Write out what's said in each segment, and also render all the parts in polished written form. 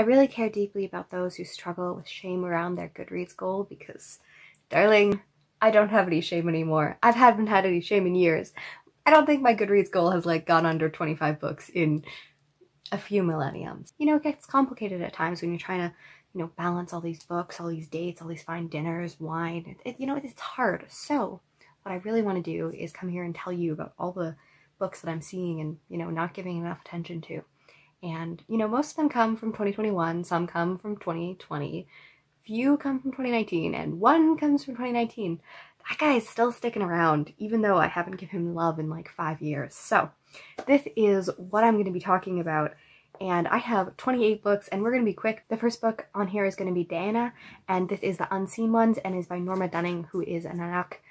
I really care deeply about those who struggle with shame around their Goodreads goal because, darling, I don't have any shame anymore. I haven't had any shame in years. I don't think my Goodreads goal has like gone under 25 books in a few millenniums. You know, it gets complicated at times when you're trying to, you know, balance all these books, all these dates, all these fine dinners, wine. You know, it's hard. So what I really want to do is come here and tell you about all the books that I'm seeing and, you know, not giving enough attention to. And, you know, most of them come from 2021, some come from 2020, few come from 2019, and one comes from 2019. That guy is still sticking around, even though I haven't given him love in like 5 years. So this is what I'm going to be talking about. And I have 28 books, and we're going to be quick. The first book on here is going to be Diana, and this is The Unseen Ones, and is by Norma Dunning, who is an Anak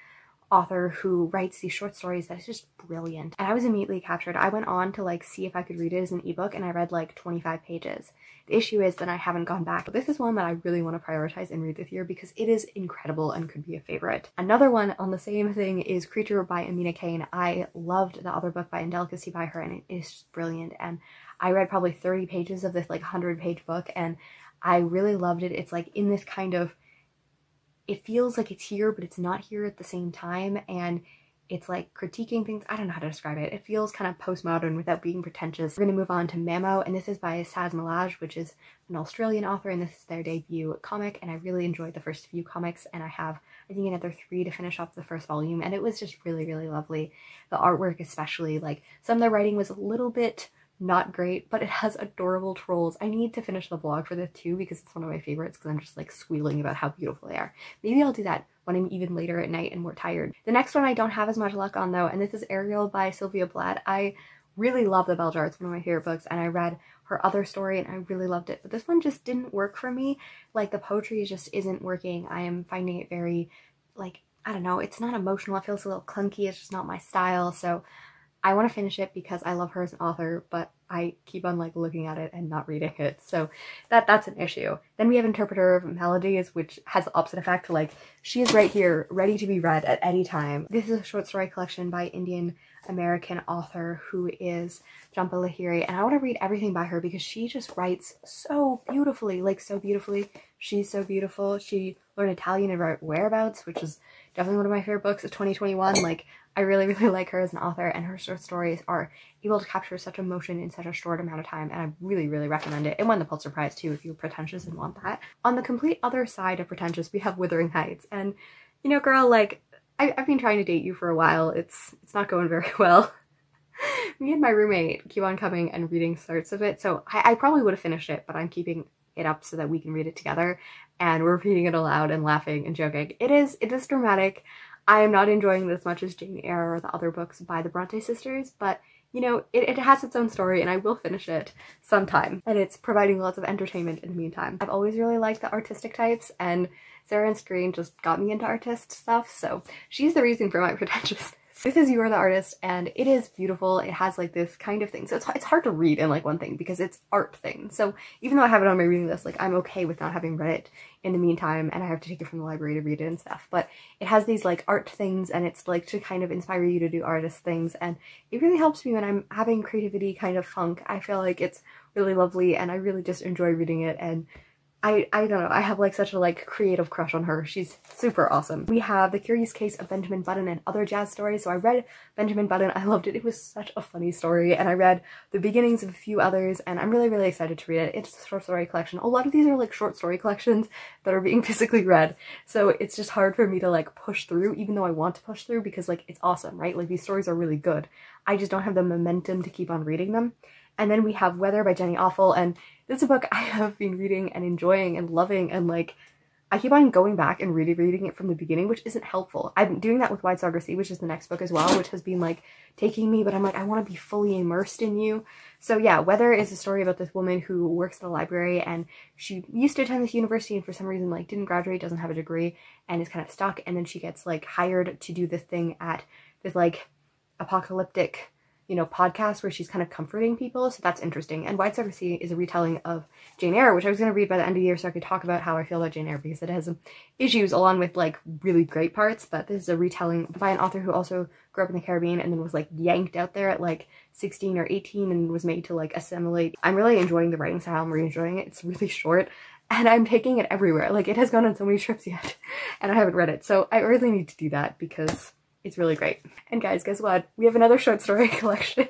author who writes these short stories that is just brilliant. And I was immediately captured. I went on to like see if I could read it as an ebook, and I read like 25 pages. The issue is that I haven't gone back. But this is one that I really want to prioritize and read this year because it is incredible and could be a favorite. Another one on the same thing is Creature by Amina Kane. I loved the other book by Indelicacy by her, and it is just brilliant. And I read probably 30 pages of this like 100-page book, and I really loved it. It's like in this kind of, it feels like it's here, but it's not here at the same time, and it's like critiquing things. I don't know how to describe it. It feels kind of postmodern without being pretentious. We're going to move on to Mamo, and this is by Saz Malaj, which is an Australian author, and this is their debut comic, and I really enjoyed the first few comics, and I have, I think, another 3 to finish off the first volume, and it was just really, really lovely. The artwork especially, like, some of the writing was a little bit not great, but it has adorable trolls. I need to finish the vlog for this too because it's one of my favorites because I'm just like squealing about how beautiful they are. Maybe I'll do that when I'm even later at night and more tired. The next one I don't have as much luck on though, and this is Ariel by Sylvia Plath. I really love The Bell Jar. It's one of my favorite books, and I read her other story and I really loved it, but this one just didn't work for me. Like, the poetry just isn't working. I am finding it very, like, I don't know, it's not emotional. It feels a little clunky. It's just not my style. So I want to finish it because I love her as an author, but I keep on like looking at it and not reading it, so that's an issue. Then we have Interpreter of Melodies, which has the opposite effect. Like, she is right here, ready to be read at any time. This is a short story collection by Indian American author who is Jhumpa Lahiri, and I want to read everything by her because she just writes so beautifully, like so beautifully. She's so beautiful. She learned Italian and wrote Whereabouts, which is definitely one of my favorite books of 2021. Like, I really, really like her as an author, and her short stories are able to capture such emotion in such a short amount of time, and I really, really recommend it. It won the Pulitzer Prize too if you're pretentious and want that. On the complete other side of pretentious, we have Wuthering Heights, and you know, girl, like, I've been trying to date you for a while. It's not going very well. Me and my roommate keep on coming and reading starts of it, so I probably would have finished it, but I'm keeping it up so that we can read it together, and we're reading it aloud and laughing and joking. It is dramatic. I am not enjoying it as much as Jane Eyre or the other books by the Bronte sisters, but you know, it has its own story, and I will finish it sometime, and it's providing lots of entertainment in the meantime. I've always really liked the artistic types, and Sarah and Screen just got me into artist stuff, so she's the reason for my pretentiousness. This is You Are the Artist, and it is beautiful. It has like this kind of thing, so it's hard to read in like one thing because it's art thing. So even though I have it on my reading list, like, I'm okay with not having read it in the meantime, and I have to take it from the library to read it and stuff. But it has these like art things, and it's like to kind of inspire you to do artist things, and it really helps me when I'm having creativity kind of funk. I feel like it's really lovely, and I really just enjoy reading it, and I don't know, I have like such a like creative crush on her. She's super awesome. We have The Curious Case of Benjamin Button and Other Jazz Stories. So I read Benjamin Button, I loved it. It was such a funny story, and I read the beginnings of a few others, and I'm really, really excited to read it. It's a short story collection. A lot of these are like short story collections that are being physically read, so it's just hard for me to like push through, even though I want to push through because like it's awesome, right? Like, these stories are really good. I just don't have the momentum to keep on reading them. And then we have Weather by Jenny Awful, and this is a book I have been reading and enjoying and loving, and like, I keep on going back and reading it from the beginning, which isn't helpful. I'm doing that with Wide Saga Sea, which is the next book as well, which has been like taking me, but I'm like, I want to be fully immersed in you. So yeah, Weather is a story about this woman who works at the library, and she used to attend this university and for some reason like didn't graduate, doesn't have a degree, and is kind of stuck, and then she gets like hired to do this thing at this like apocalyptic, you know, podcast where she's kind of comforting people, so that's interesting. And Wide Summer Sea is a retelling of Jane Eyre, which I was going to read by the end of the year so I could talk about how I feel about Jane Eyre, because it has some issues along with like really great parts, but this is a retelling by an author who also grew up in the Caribbean and then was like yanked out there at like 16 or 18 and was made to like assimilate. I'm really enjoying the writing style. I'm really enjoying it. It's really short and I'm taking it everywhere. Like, it has gone on so many trips yet and I haven't read it, so I really need to do that because it's really great. And guys, guess what? We have another short story collection.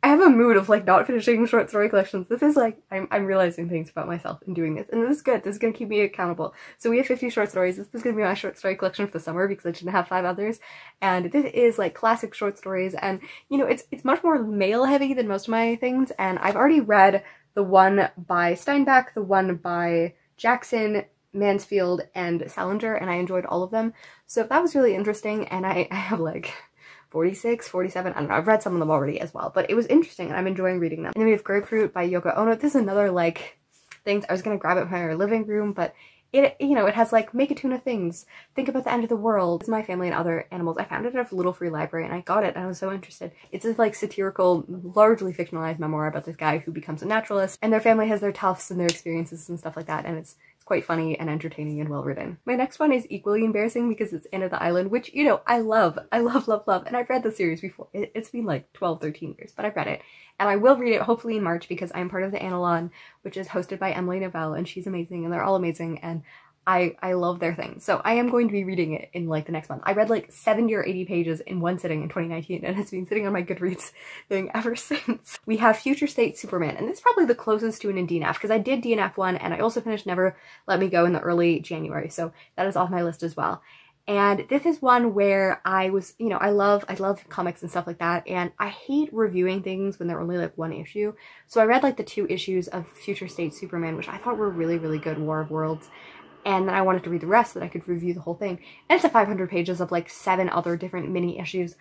I have a mood of like not finishing short story collections. This is like, I'm realizing things about myself in doing this, and this is good. This is gonna keep me accountable. So we have 50 short stories. This was gonna be my short story collection for the summer because I didn't have 5 others. And this is like classic short stories, and you know, it's much more male heavy than most of my things. And I've already read the one by Steinbeck, the one by Jackson, Mansfield, and Salinger, and I enjoyed all of them. So that was really interesting, and I have like 46, 47, I don't know, I've read some of them already as well, but it was interesting and I'm enjoying reading them. And then we have Grapefruit by Yoko Ono. This is another like thing, I was gonna grab it from my living room, but it, you know, it has like make a tuna things, think about the end of the world, it's my family and other animals. I found it at a little free library and I got it and I was so interested. It's this like satirical, largely fictionalized memoir about this guy who becomes a naturalist, and their family has their toughs and their experiences and stuff like that, and it's quite funny and entertaining and well written. My next one is equally embarrassing because it's Anne of the Island, which, you know, I love, and I've read the series before. It's been like 12, 13 years, but I've read it. And I will read it hopefully in March because I'm part of the Analon, which is hosted by Emily Novell, and she's amazing and they're all amazing, and I love their thing. So I am going to be reading it in like the next month. I read like 70 or 80 pages in one sitting in 2019 and it's been sitting on my Goodreads thing ever since. We have Future State Superman, and this is probably the closest to an in DNF because I did DNF 1 and I also finished Never Let Me Go in the early January, so that is off my list as well. And this is one where I was, you know, I love comics and stuff like that, and I hate reviewing things when they're only like one issue. So I read like the 2 issues of Future State Superman, which I thought were really, really good, War of Worlds. And then I wanted to read the rest so that I could review the whole thing. And it's a 500 pages of like 7 other different mini issues.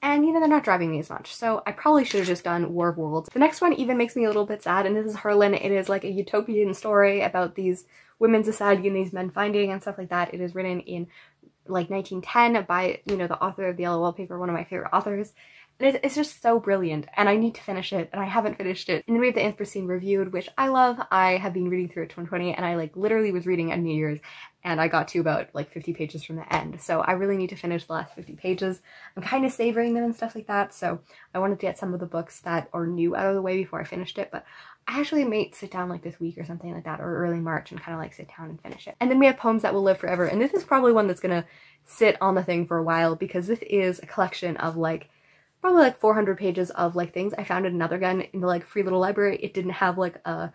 And you know, they're not driving me as much. So I probably should have just done War of Worlds. The next one even makes me a little bit sad, and this is Herlin. It is like a utopian story about these women's society and these men finding and stuff like that. It is written in like 1910 by, you know, the author of The Yellow Wallpaper, one of my favorite authors. And it's just so brilliant, and I need to finish it, and I haven't finished it. And then we have the Anthropocene Reviewed, which I love. I have been reading through it 2020, and I like literally was reading at New Year's, and I got to about like 50 pages from the end. So I really need to finish the last 50 pages. I'm kind of savoring them and stuff like that, so I wanted to get some of the books that are new out of the way before I finished it, but I actually may sit down like this week or something like that, or early March, and kind of like sit down and finish it. And then we have Poems That Will Live Forever, and this is probably one that's gonna sit on the thing for a while because this is a collection of like probably like 400 pages of like things. I found another gun in the like free little library. It didn't have like a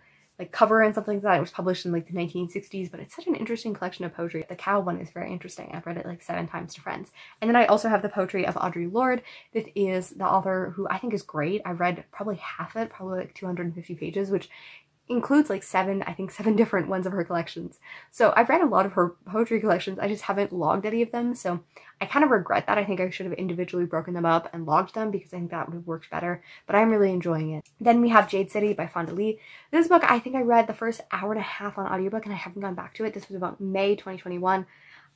cover and something like that. It was published in like the 1960s, but it's such an interesting collection of poetry. The cow one is very interesting. I've read it like 7 times to friends. And then I also have the poetry of Audre Lorde. This is the author who I think is great. I read probably half it, probably like 250 pages, which includes like 7 different ones of her collections. So I've read a lot of her poetry collections. I just haven't logged any of them. So I kind of regret that. I think I should have individually broken them up and logged them because I think that would have worked better, but I'm really enjoying it. Then we have Jade City by Fonda Lee. This book, I think I read the first hour and a half on audiobook and I haven't gone back to it. This was about May 2021.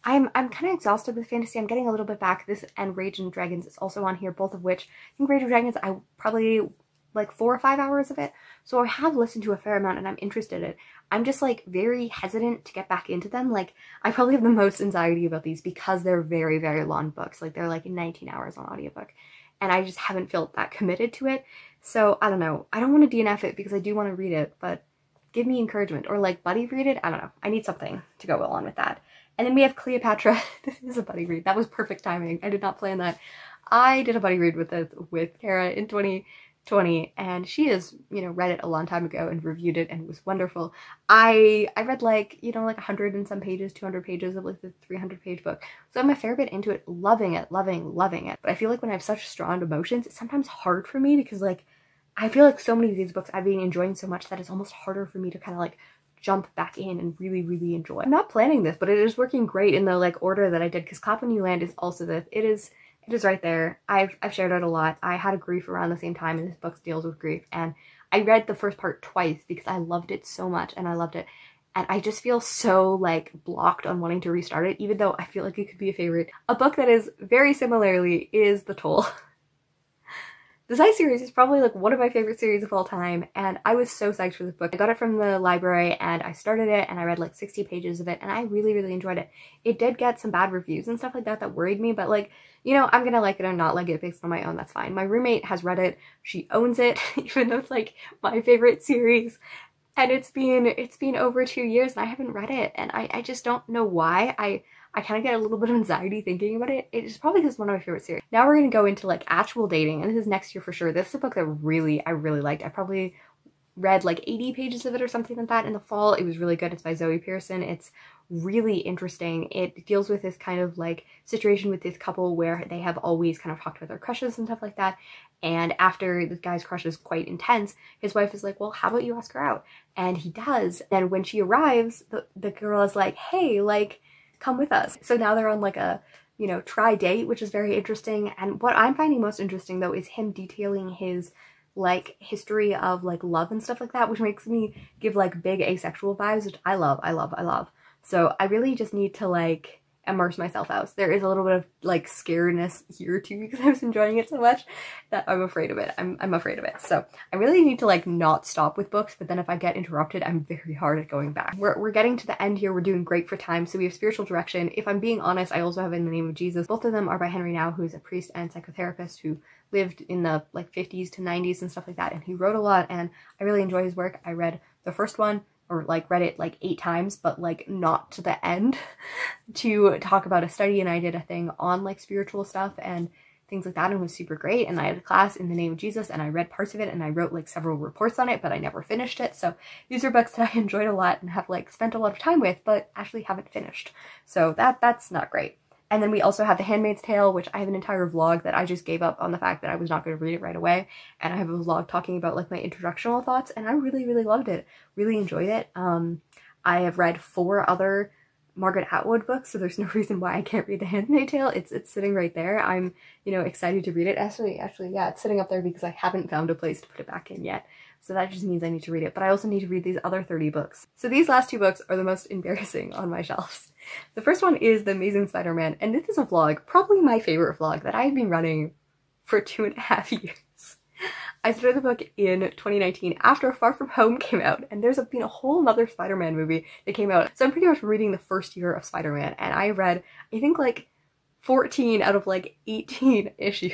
I'm kind of exhausted with fantasy. I'm getting a little bit back. This and Rage and Dragons is also on here, both of which, I think Rage and Dragons, I probably like 4 or 5 hours of it. So I have listened to a fair amount and I'm interested in it. I'm just like very hesitant to get back into them. Like I probably have the most anxiety about these because they're very, very long books. Like they're like 19 hours on audiobook and I just haven't felt that committed to it. So I don't know. I don't want to DNF it because I do want to read it, but give me encouragement or like buddy read it. I don't know. I need something to go along with that. And then we have Cleopatra. This is a buddy read. That was perfect timing. I did not plan that. I did a buddy read with Kara in 2020 and she has, you know, read it a long time ago and reviewed it and it was wonderful. I read like, you know, like 100 and some pages, 200 pages of like the 300-page book. So I'm a fair bit into it, loving it. But I feel like when I have such strong emotions, it's sometimes hard for me because like, I feel like so many of these books I've been enjoying so much that it's almost harder for me to kind of like jump back in and really, really enjoy. I'm not planning this, but it is working great in the like order that I did because Clap When You Land is also this. It is right there. I've shared it a lot. I had a grief around the same time and this book deals with grief and I read the first part twice because I loved it so much and I loved it. And I just feel so like blocked on wanting to restart it even though I feel like it could be a favorite. A book that is very similarly is The Toll. The Sight series is probably like one of my favorite series of all time, and I was so psyched for this book. I got it from the library and I started it and I read like 60 pages of it and I really, really enjoyed it. It did get some bad reviews and stuff like that that worried me, but like, you know, I'm gonna like it or not like it based on my own, that's fine. My roommate has read it, she owns it, even though it's like my favorite series. And it's been over 2 years and I haven't read it, and I just don't know why. I kind of get a little bit of anxiety thinking about it. It's probably because it's one of my favorite series. Now we're going to go into like actual dating, and this is next year for sure. This is a book that I really liked. I probably read like 80 pages of it or something like that in the fall. It was really good. It's by Zoe Pearson. It's really interesting. It deals with this kind of like situation with this couple where they have always kind of talked about their crushes and stuff like that. And after this guy's crush is quite intense, his wife is like, well, how about you ask her out? And he does. And when she arrives, the girl is like, hey, like, come with us. So now they're on like a, you know, try date, which is very interesting. And what I'm finding most interesting though is him detailing his like history of like love and stuff like that, which makes me give like big asexual vibes, which I love. So I really just need to like immerse myself out. There is a little bit of like scaredness here too because I was enjoying it so much that I'm afraid of it. I'm afraid of it. So I really need to like not stop with books, but then if I get interrupted, I'm very hard at going back. We're getting to the end here. We're doing great for time. So we have Spiritual Direction. If I'm being honest, I also have In the Name of Jesus. Both of them are by Henry Now, who's a priest and psychotherapist who lived in the like 50s to 90s and stuff like that. And he wrote a lot and I really enjoy his work. I read the first one, or like read it like 8 times, but like not to the end to talk about a study, and I did a thing on like spiritual stuff and things like that, and it was super great. And I had a class In the Name of Jesus and I read parts of it and I wrote like several reports on it, but I never finished it. So these are books that I enjoyed a lot and have like spent a lot of time with, but actually haven't finished. So that's not great. And then we also have The Handmaid's Tale, which I have an entire vlog that I just gave up on the fact that I was not going to read it right away. And I have a vlog talking about like my introductional thoughts, and I really, really loved it. Really enjoyed it. I have read 4 other Margaret Atwood books, so there's no reason why I can't read The Handmaid's Tale. It's sitting right there. I'm, you know, excited to read it. Actually, yeah, it's sitting up there because I haven't found a place to put it back in yet. So that just means I need to read it, but I also need to read these other 30 books. So these last 2 books are the most embarrassing on my shelves. The first one is The Amazing Spider-Man, and this is a vlog, probably my favorite vlog that I've been running for 2.5 years. I started the book in 2019 after Far From Home came out, and there's been a whole nother Spider-Man movie that came out. So I'm pretty much reading the first year of Spider-Man, and I read, I think like 14 out of like 18 issues.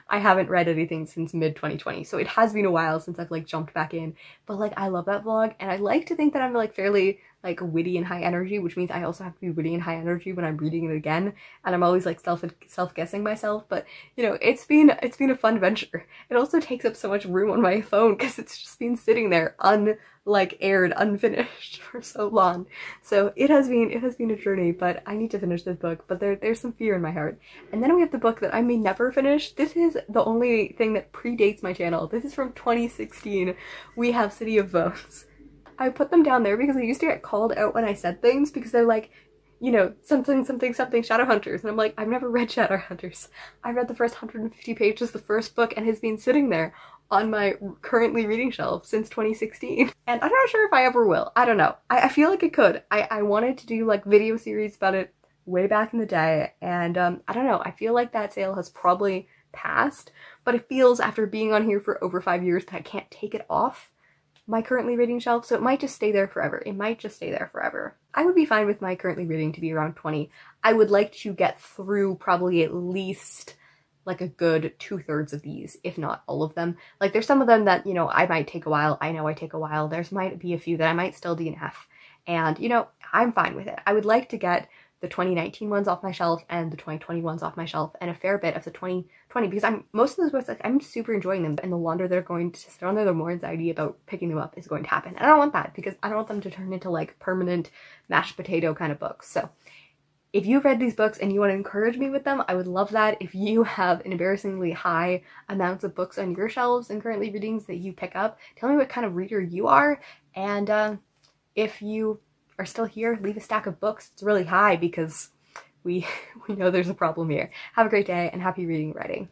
I haven't read anything since mid-2020, so it has been a while since I've like jumped back in, but like I love that vlog, and I like to think that I'm like fairly like witty and high energy, which means I also have to be witty and high energy when I'm reading it again, and I'm always like self-guessing myself. But you know, it's been a fun venture. It also takes up so much room on my phone because it's just been sitting there aired unfinished for so long. So it has been a journey, but I need to finish this book, but there's some fear in my heart. And then we have the book that I may never finish. This is the only thing that predates my channel. This is from 2016. We have City of Bones. I put them down there because I used to get called out when I said things because they're like, you know, something Shadowhunters, and I'm like, I've never read Shadowhunters. I read the first 150 pages, the first book, and has been sitting there on my currently reading shelf since 2016. And I'm not sure if I ever will. I don't know. I feel like it could. I wanted to do like video series about it way back in the day, and I don't know. I feel like that sale has probably passed, but it feels after being on here for over 5 years that I can't take it off my currently reading shelf, so it might just stay there forever. It might just stay there forever. I would be fine with my currently reading to be around 20. I would like to get through probably at least like a good 2/3 of these, if not all of them. Like there's some of them that, you know, I might take a while. I know I take a while. There's might be a few that I might still DNF, and you know, I'm fine with it. I would like to get the 2019 ones off my shelf and the 2020 ones off my shelf, and a fair bit of the 2020, because most of those books, like, I'm super enjoying them, and the longer they're going to sit on there, the more anxiety about picking them up is going to happen. And I don't want that, because I don't want them to turn into like permanent mashed potato kind of books. So if you've read these books and you want to encourage me with them, I would love that. If you have an embarrassingly high amounts of books on your shelves and currently readings that you pick up, tell me what kind of reader you are, and if you are still here, leave a stack of books. It's really high because we know there's a problem here. Have a great day and happy reading and writing.